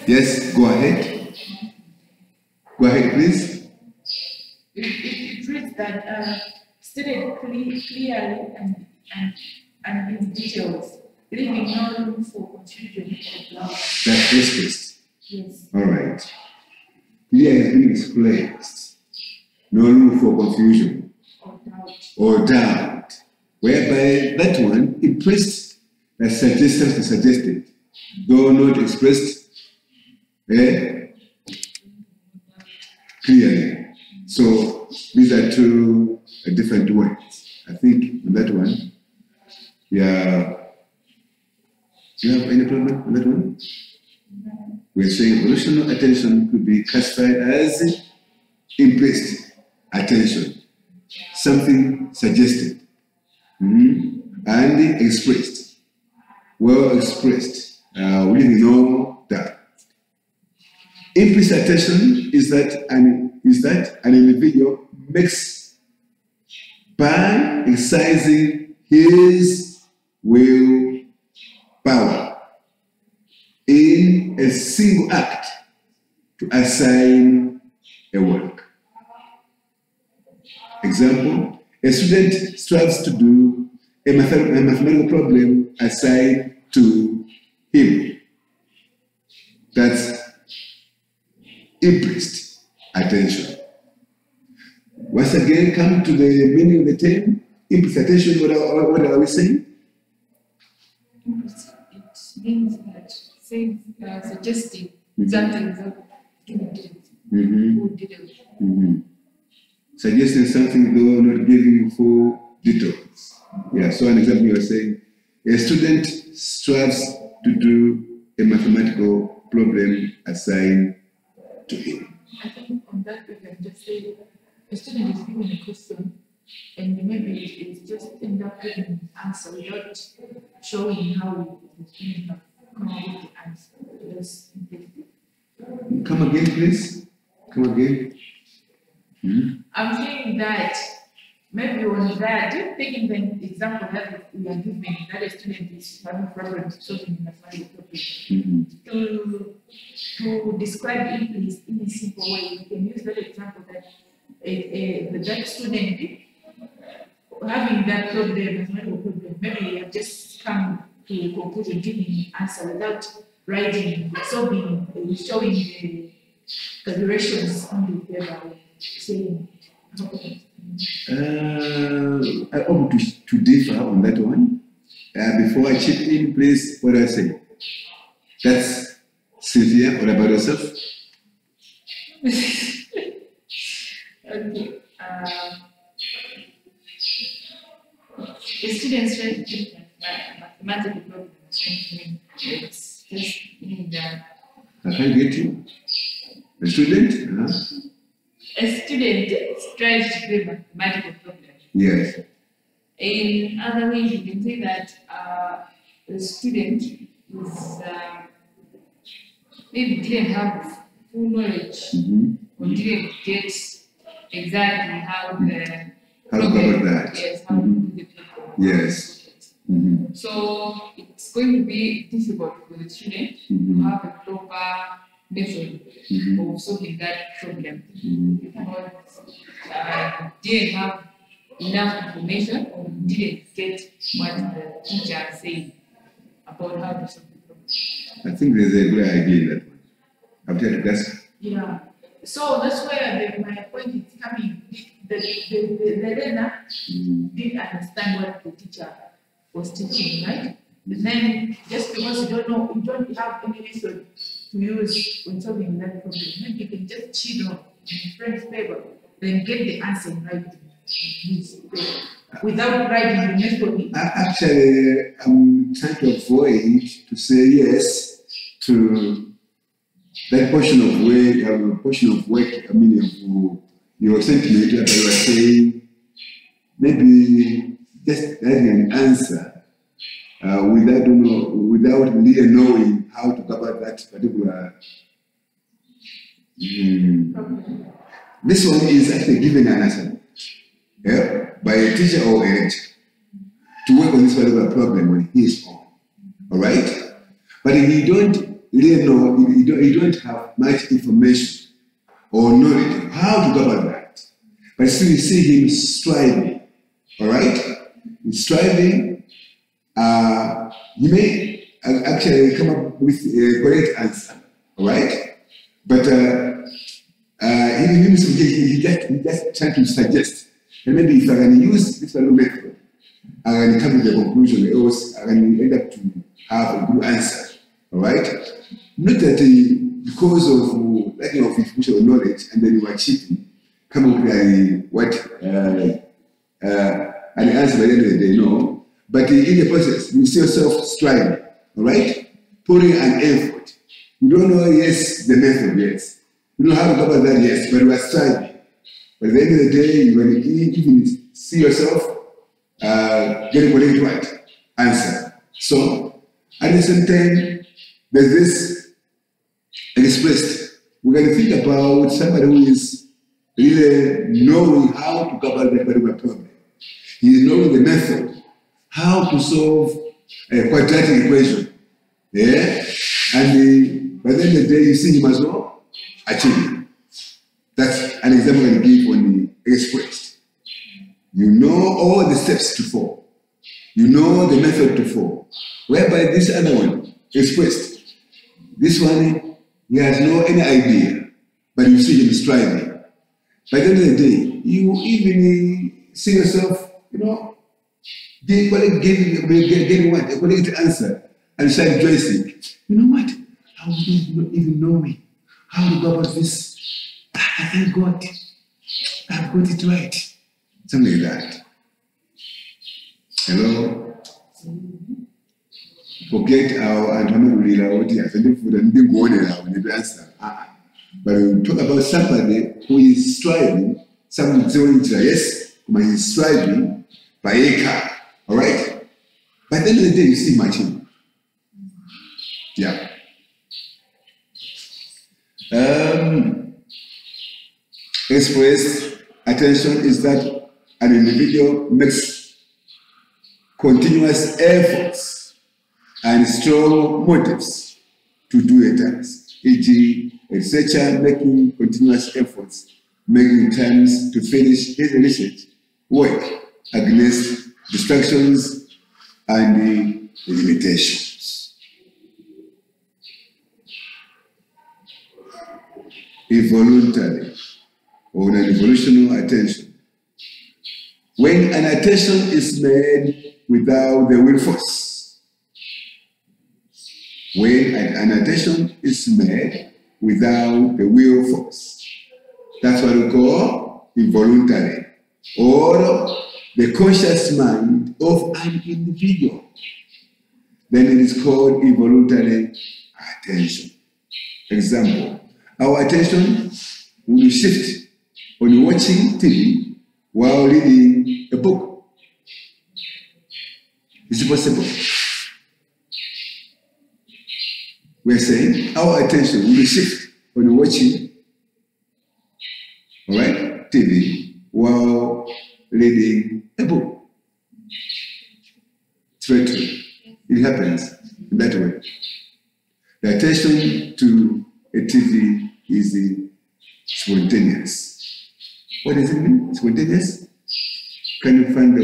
Yes, go ahead. Go ahead, please. It reads that stated clearly and in details, leaving no room for confusion or doubt. That's expressed. Yes. All right. Clear is being expressed. No room for confusion or doubt. Whereby that one impressed as suggested, though not expressed clearly. So these are two different words. I think on that one, yeah. Do you have any problem on that one? We're saying volitional attention could be classified as impressed attention, something suggested, and expressed, well expressed, with no doubt. Impressed attention is that an individual makes by exercising his will power in a single act to assign a work. Example, a student strives to do a mathematical problem assigned to him. That's impressed attention. Once again, come to the meaning of the term, impressed attention. What are we saying? It means that saying, suggesting something who did it. Suggesting something though not giving full details. Yeah, so an example you are saying, a student strives to do a mathematical problem assigned to him. I think on that we can just say a student is given a question and maybe it's just end up giving an answer without showing how the student have come up with the answer. Just Come again, please. Come again. I'm saying that maybe on that, just taking the example that we are giving, that a student is having problems solving a mathematical problem. To describe it in a simple way, we can use that example that that student having that problem, mathematical problem, maybe you have just come to a conclusion, giving an answer without writing, solving, showing the calculations on the paper, saying. I hope to differ on that one. Before I chip in, please, what do I say? That's Cynthia. What about yourself? Okay. The students trying to do mathematical problems. It's just meaning that. I can't get you. A student? A student tries to do mathematical problems. Yes. In other ways, you can say that the student is maybe didn't have full knowledge or didn't get exactly how the problem, that. Yes, how to do the problem. Yes. So it's going to be difficult for the student to have a proper method of solving that problem because didn't have enough information or didn't get what the teacher said about how to solve the problem. I think there's a good idea in that one. After that's. Yeah. So that's where my point is coming. The learner didn't understand what the teacher was teaching, right? And then just because you don't know, you don't have any method to use when solving that problem, maybe you can just cheat on your friend's paper, then get the answer in writing without writing the method. Actually, I'm trying to avoid to say yes to that portion of work, I mean, of your sentiment that you were saying, maybe just having an answer without really knowing how to cover that particular. This one is actually given an assignment by a teacher or a lecturer to work on this particular problem on his own. All right? But if you don't really know, you don't have much information or knowledge of how to go about that. But still you see him striving, all right? He's striving. He may actually come up with a correct answer, all right? But he just trying to suggest, and maybe if I can use this method, I can come to the conclusion, else I can end up to have a good answer, all right? Not that because of lacking of information or knowledge, and then you are cheating, come up with an answer by the end of the day, no. But in the process, you see yourself striving, all right? Putting an effort. You don't know, yes, the method, yes. You know how to go about that, yes, but you are striving. But at the end of the day, you will even see yourself getting correct right answer. So, at the same time, there's this expressed. We're going to think about somebody who is really knowing how to go about that particular problem. He is knowing the method, how to solve a quadratic equation. Yeah? And by the end of the day, you see him as well achieving. That's an example I give on the expressed. You know all the steps to follow. You know the method to follow. Whereby this other one, expressed, this one, he has no any idea, but you see him striving. By the end of the day, you even see yourself, getting what? A correct answer, and start rejoicing. You know what? I wouldn't even know how to go about this. I thank God. I've got it right. Something like that. Hello? Forget our answer. But we talk about somebody who is striving, somebody yes, but he's striving by a car. All right? By the end of the day, you see matching. Yeah. Express attention is that an individual makes continuous efforts and strong motives to do a task. E.g., a researcher making continuous efforts, making times to finish his research work against distractions and limitations. Involuntary or an evolutional attention. When an attention is made without the will force. When an attention is made without the will force. That's what we call involuntary, or the conscious mind of an individual. Then it is called involuntary attention. Example, our attention will shift on watching TV while reading a book. Is it possible? We're saying our attention will shift on watching, all right, TV while reading a book. It's very true. It happens in that way. The attention to a TV is spontaneous. What does it mean? Spontaneous? Can you find the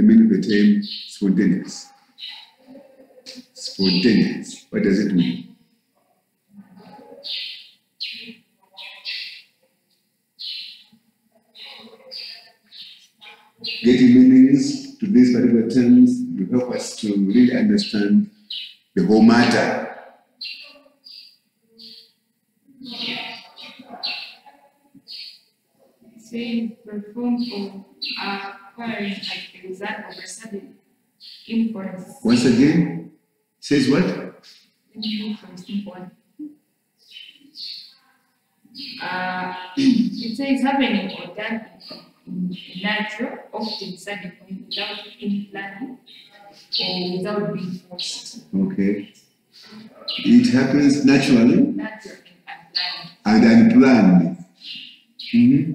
meaning of the term spontaneous? Spontaneous. What does it mean? Getting meanings to these particular terms will help us to really understand the whole matter. Saying perform or acquiring as a result of a sudden influence. Once again, says what? Influence. It says happening or done in nature, often suddenly without any planning or without being forced. Okay. It happens naturally. Naturally and unplanned. Mm-hmm.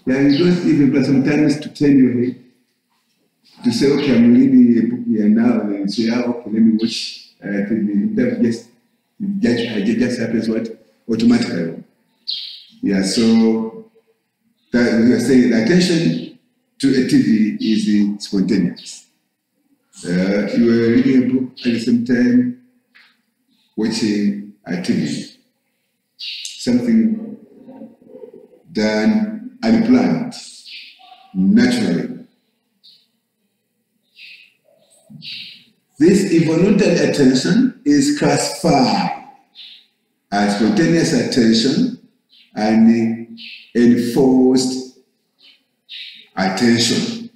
Yeah, you don't even plan sometimes to turn your head to say, okay, I'm reading a book here now, and say, okay, let me watch it just happens what? Automatically. Yeah, so that we are saying the attention to a TV is spontaneous. You are reading a book at the same time watching a TV. Something done unplanned, naturally. This involuntary attention is classified as spontaneous attention and enforced attention.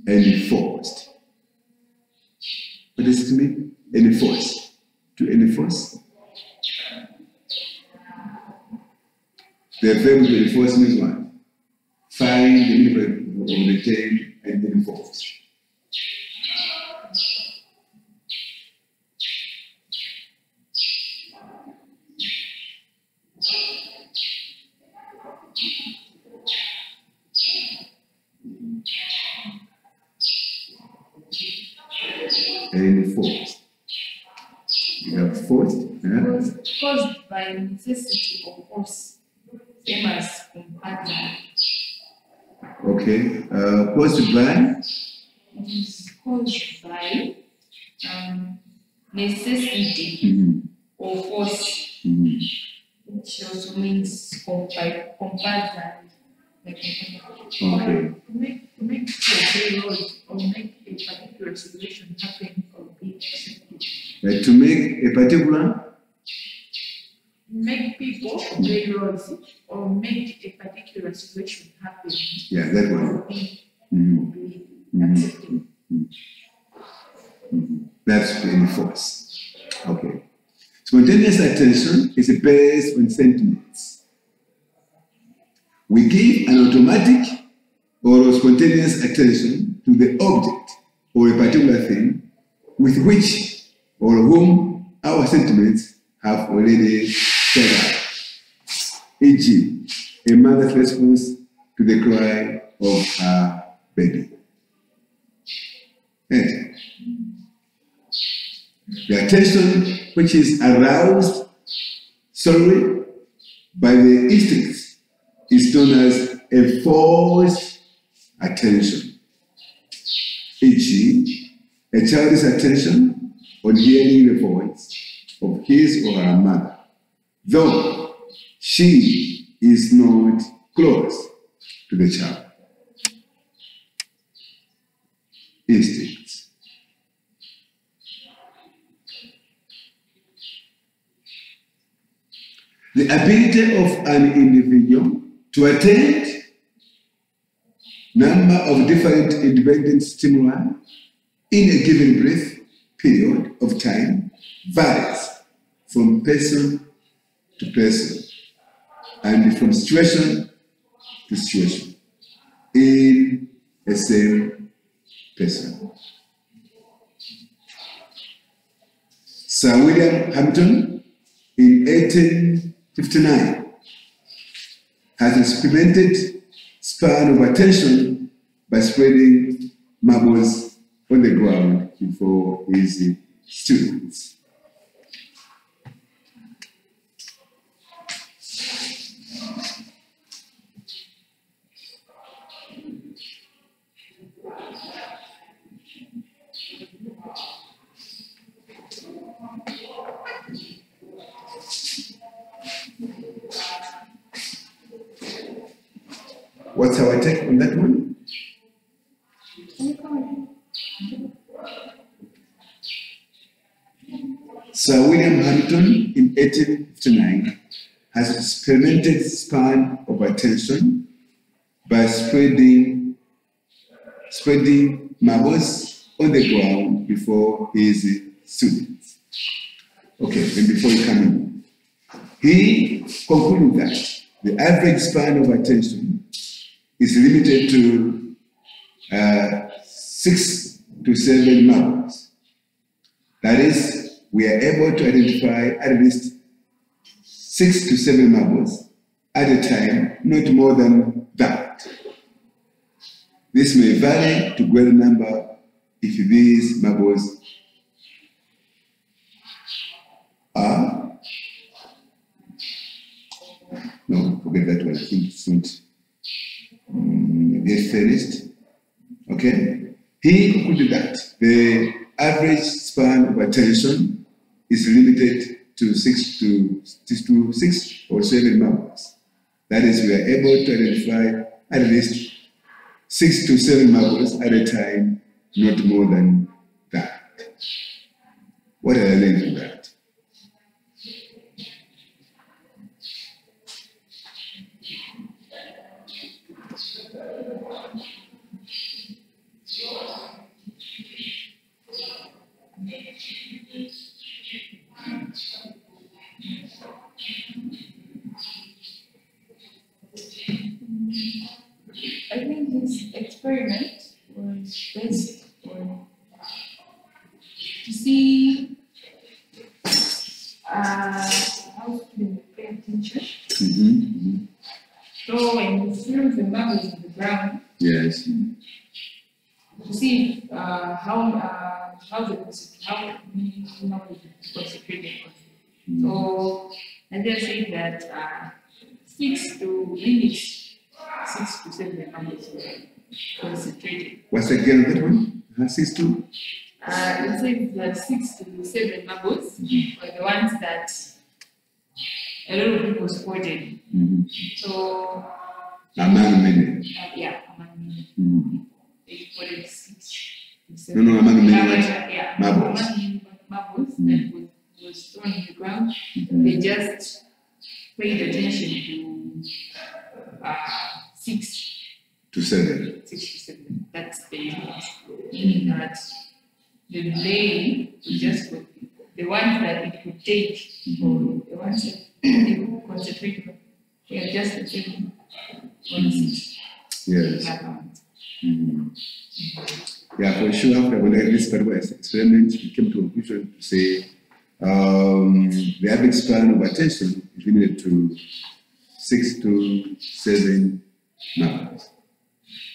Enforced. What does it mean? Enforced. To enforce. The verb to enforce means what? Find the meaning of the term and enforce. Enforced. You have forced. Caused by necessity or force. Same as compulsion. Okay. Caused by? Caused by necessity or force, which also means compulsion. Okay. To make a laws or make a particular situation happen or be accepted. Like to make a particular? Make people obey laws or make a particular situation happen. Yeah, that one. Or be accepted. That's to enforce. Okay. Spontaneous attention is based on sentiments. We give an automatic or spontaneous attention to the object or a particular thing with which or whom our sentiments have already set up. E.g., a mother's response to the cry of her baby. And the attention which is aroused solely by the instincts is known as enforced attention. E.g., a child's attention on hearing the voice of his or her mother, though she is not close to the child. Instincts. The ability of an individual to attend number of different independent stimuli in a given brief period of time varies from person to person and from situation to situation in a same person. Sir William Hamilton in 1859 has experimented span of attention by spreading marbles on the ground before his students. What's our take on that one? Sir William Hamilton in 1859 has experimented span of attention by spreading marbles on the ground before his students. Okay, and before you come in, he concluded that the average span of attention is limited to 6 to 7 marbles. That is, we are able to identify at least 6 to 7 marbles at a time, not more than that. This may vary to greater number if these marbles No, forget that one. I think it's not. Get finished. Okay? He concluded that the average span of attention is limited to 6 or 7 marbles. That is, we are able to identify at least 6 to 7 marbles at a time, not more than that. What are I learned from that? I think this experiment was based on to see how students pay attention. So when you threw the marbles on the ground, Yes. to see how many marbles concentrated on. So I just say that 6 to 7 marbles concentrated. What's again that one? 6 to? It says that 6 to 7 marbles were the ones that a lot of people spotted. So Among many. yeah, among many. They spotted 6 to 7. No, among many Yeah, marbles. among many marbles that was thrown on the ground. They just paid attention to 6 to 7. 6 to 7. That's the unit. Meaning that the brain would just put the ones that it could take, or the ones that it could concentrate on, they are just the same on 6. Yes. Yeah, for sure. After when I did this particular experiment, we came to a conclusion to say the average span of attention is limited to 6 to 7 marbles.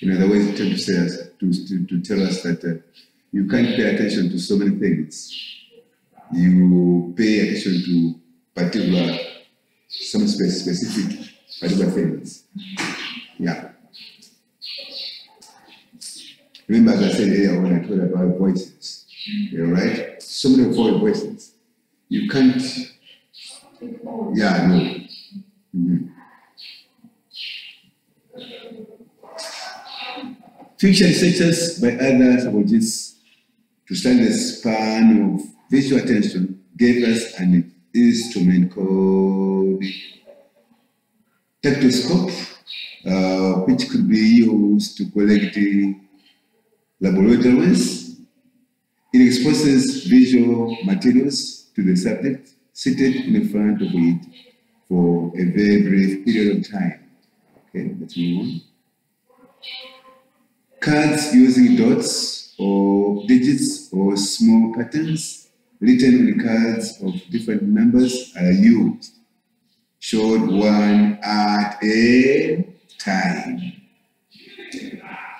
In other words, to tell us that you can't pay attention to so many things. You pay attention to some specific particular things. Yeah. Remember, as I said earlier when I told about voices, right? So many voices. You can't. Yeah, no. Future researchers by other psychologists to study the span of visual attention gave us an instrument called tectoscope, which could be used to collect laboratories. It exposes visual materials to the subject seated in front of it for a very brief period of time. Okay, let's move on. Cards using dots or digits or small patterns written on the cards of different numbers are used, showed one at a time.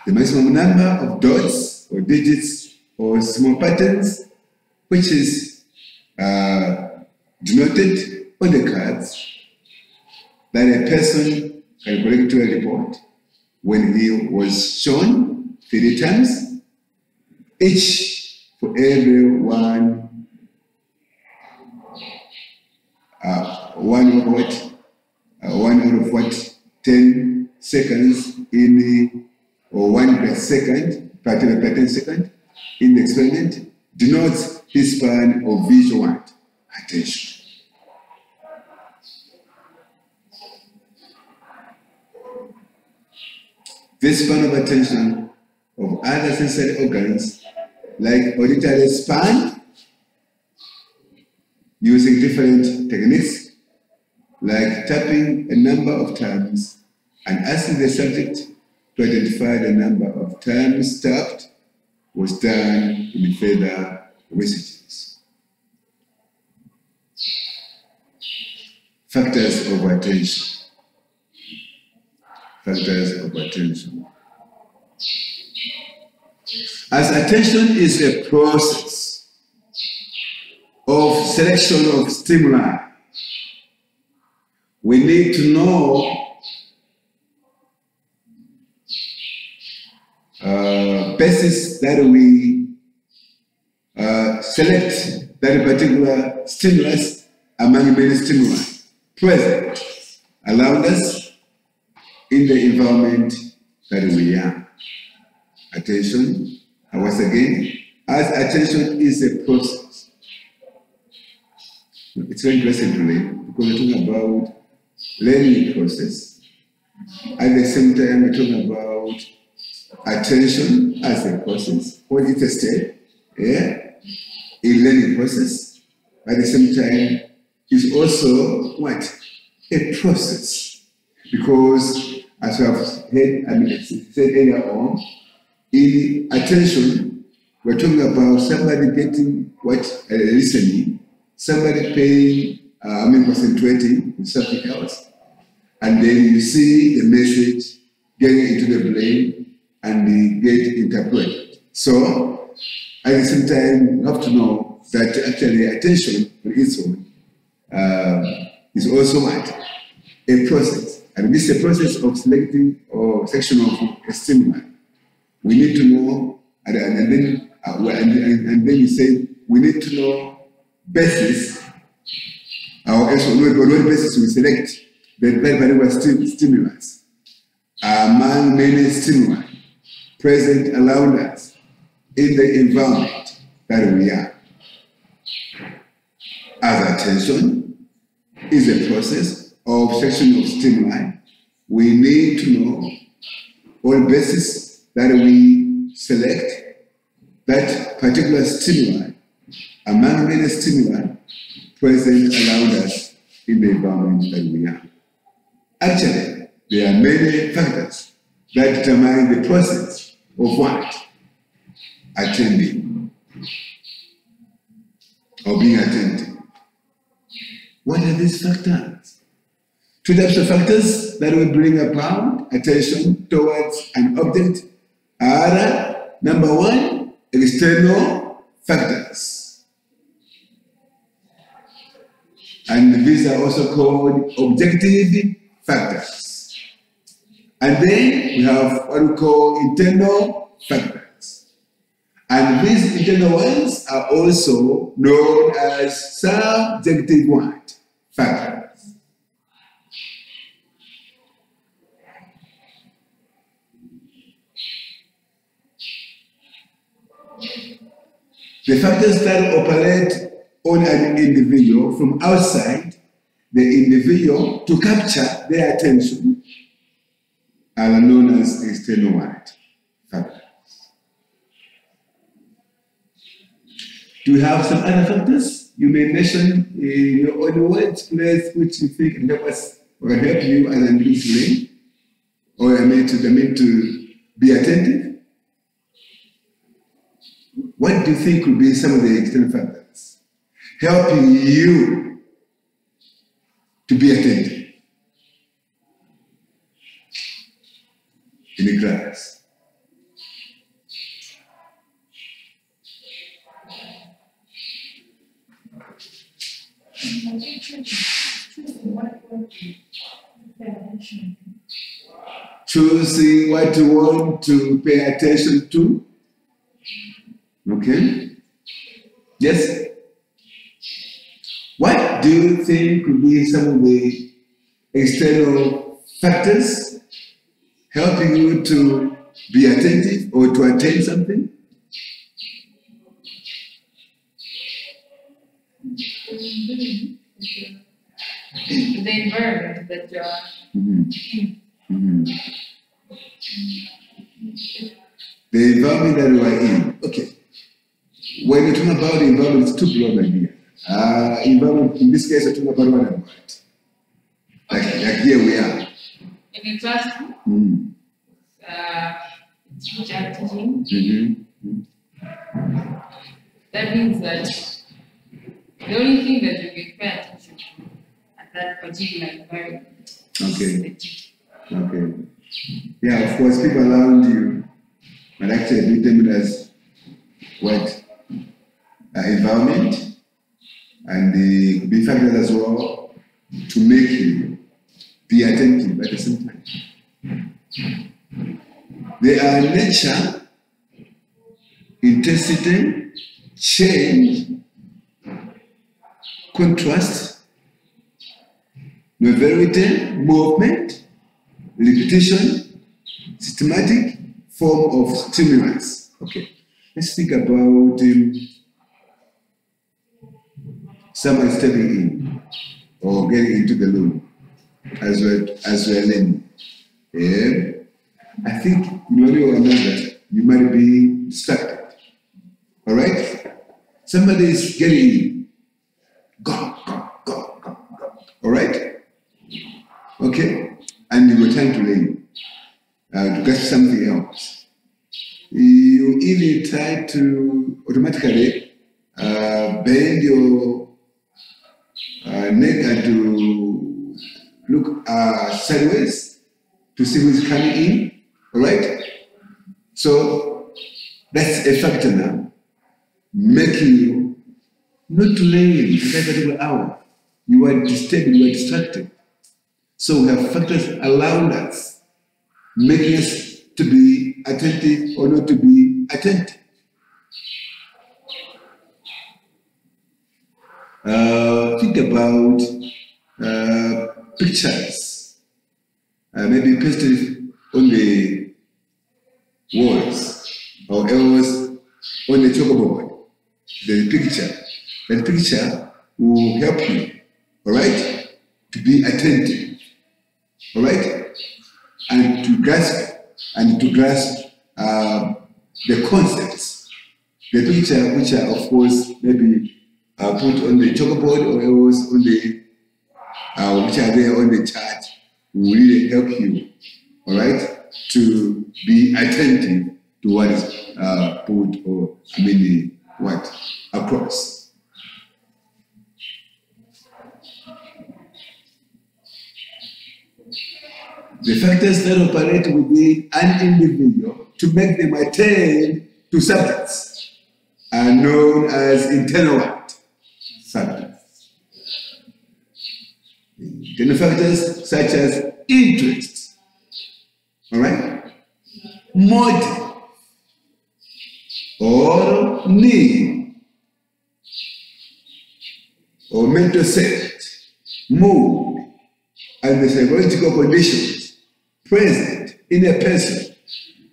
The maximum number of dots or digits or small patterns, which is denoted on the cards, that a person can collect to a report when he was shown 3 times, each for every one out of 10 seconds or 1 per second, per 10 seconds in the experiment denotes his span of visual attention. This span of attention of other sensory organs, like auditory span, using different techniques, like tapping a number of times and asking the subject to identify the number of times tapped, was done in further researches. Factors of attention. Factors of attention. As attention is a process of selection of stimuli, we need to know basis that we select that particular stimulus among many stimuli present around us in the environment that we are. Attention, once again, as attention is a process. It's very interesting to read because we're talking about learning process. At the same time, we're talking about attention as a process. What is a step? Yeah, a learning process. At the same time, it's also what? A process. Because as we have said earlier on, in attention, we're talking about somebody getting what? Listening, somebody paying, concentrating on something else, and then you see the message getting into the brain and get interpreted. So, at the same time, you have to know that actually attention on its own is also what? A process. And this is a process of selecting or section of a stimuli. We need to know, and then you say we need to know basis, or what basis we select the particular stimulus among many stimuli present around us in the environment that we are. As attention is a process of section of stimuli, we need to know all basis that we select that particular stimuli among many stimuli present around us in the environment that we are. Actually, there are many factors that determine the process of what? Attending or being attentive. What are these factors? Two types of factors that will bring about attention towards an object are, number one, external factors. And these are also called objective factors. And then we have what we call internal factors. And these internal ones are also known as subjective factors. The factors that operate on an individual from outside the individual to capture their attention are known as external factors. Do you have some other factors you may mention in your own words, place which you think can help us or can help you as an listening, or I mean to be attentive? What do you think would be some of the external factors helping you to be attentive in the class? Choosing what you want to pay attention to. Okay? Yes? What do you think could be some of the external factors helping you to be attentive or to attain something? The environment that you are. The environment that you are in. Okay. When you're talking about the environment, it's too broad idea. Environment, in this case, we're talking about what about? Like here we are. In a classroom, teacher teaching. That means that the only thing that you can pay attention to at that particular environment is the teacher. Okay. Yeah, of course, people around you might actually be determined as what? Environment, and the big factors as well to make you be attentive at the same time. They are nature, intensity, change, contrast, novelty, movement, repetition, systematic form of stimulus. Okay, let's think about someone stepping in or getting into the room as we're learning. Yeah. I think you only know that you might be distracted. All right? Somebody is getting in. Go. All right? Okay? And you were trying to learn to get something else. You either try to automatically bend your neck and to look sideways to see who's coming in. All right? So that's a factor now, making you not to learn for that particular hour. You are disturbed, you are distracted. So we have factors around us, making us to be attentive or not to be attentive. Think about pictures, maybe pasted on the walls or else on the chalkboard. The picture. That picture will help you, all right, to be attentive, all right, and to grasp the concepts. The picture, which are of course maybe put on the chalkboard or else on the which are there on the chart, will really help you, all right, to be attentive to what is put or what across. The factors that operate within an individual to make them attend to subjects are known as internal factors. Internal factors such as interest, all right, motive, or need, or mental state, mood, and the psychological conditions present in a person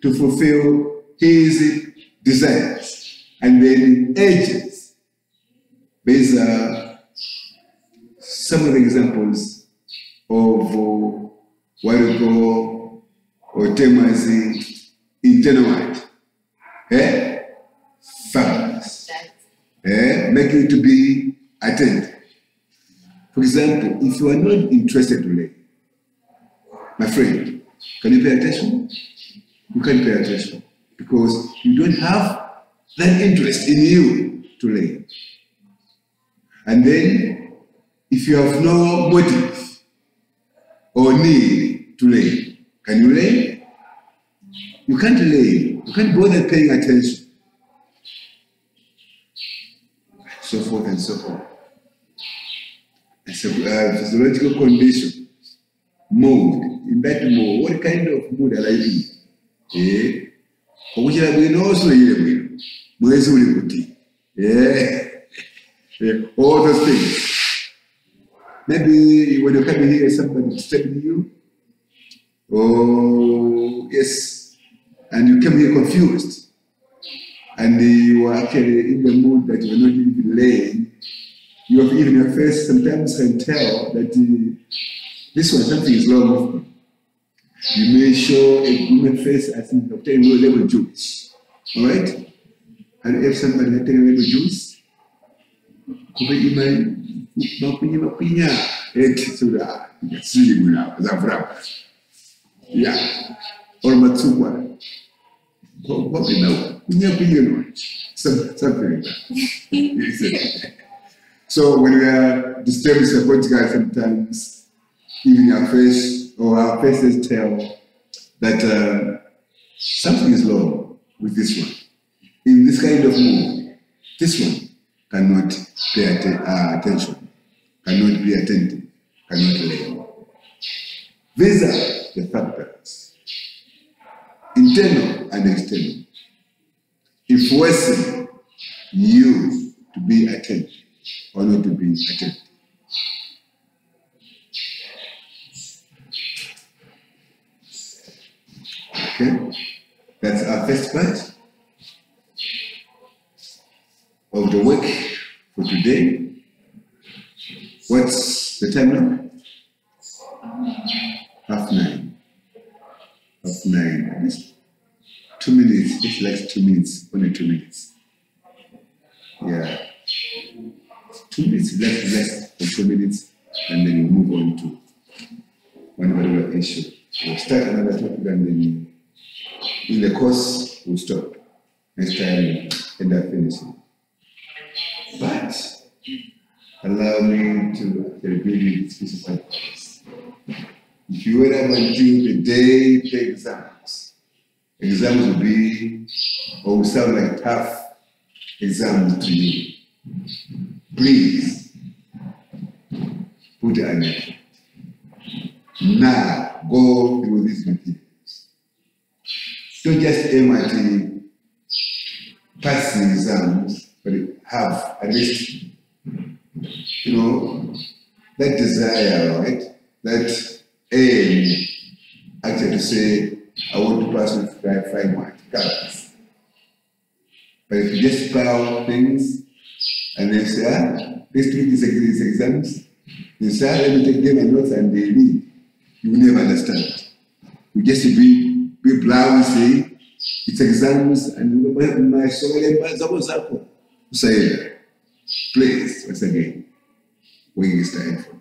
to fulfill his desires, and then ages. These are some of the examples of what we call or term as internal factors, make you to be attentive. For example, if you are not interested to learn, my friend, can you pay attention? You can't pay attention because you don't have that interest in you to learn. And then, if you have no motive or need to learn, can you learn? You can't learn. You can't bother paying attention. So forth and so on. It's a physiological condition. Mood. In that mood, what kind of mood are you in? All those things. Maybe when you come here, somebody disturbing you. Oh, yes. And you come here confused. And you are actually in the mood that you are not even laying. You have even your face sometimes can tell that this one, something is wrong with me. You may show a human face as if you're taking a little juice. All right? And if somebody is taking a little juice, yeah. Or Matsukwa. Something like that. So when we are disturbed psychologically, sometimes even our face or our faces tell that something is wrong with this one. In this kind of mood, this one cannot pay attention, cannot be attentive, cannot learn. These are the factors, internal and external, influencing you to be attentive or not to be attentive. Okay, that's our first part of the work for today. What's the time now? 9:30. 9:30. At least 2 minutes. It's like 2 minutes. Only 2 minutes. Yeah. 2 minutes less than 2 minutes, and then we move on to one particular issue. We'll start another topic, and then in the course we'll stop. Next time we'll end up finishing. But allow me to review this piece of advice. If you were ever due the day the exams will be or will sound like tough exams to you. Please put an effort. Now go through these materials. Don't just aim at passing exams, but have at least, that desire, right? That aim, actually to say, I want to pass with 5 marks. But if you just spell things and then say, let's treat these exams, then say, let me take them and notes and they read. You will never understand. You just be blind and say, it's exams and my soul, say, please, once again, when it's time for